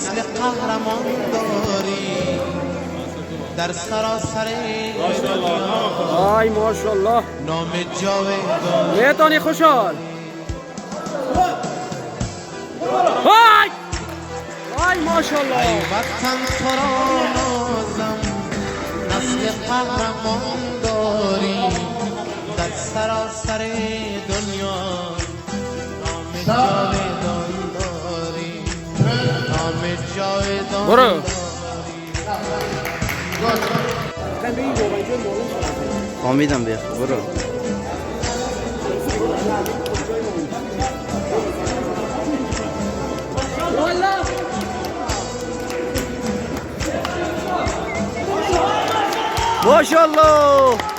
نسل قهرمان داری در سراسر آی ماشاءالله نام جاودان میتونی خوشحال وای وای ماشاءالله ای وطن تو را نازم نسل قهرمان داری در سراسر دنیا نام جاودان داری نام جاودان برو امیدم بیار برو ماشاءالله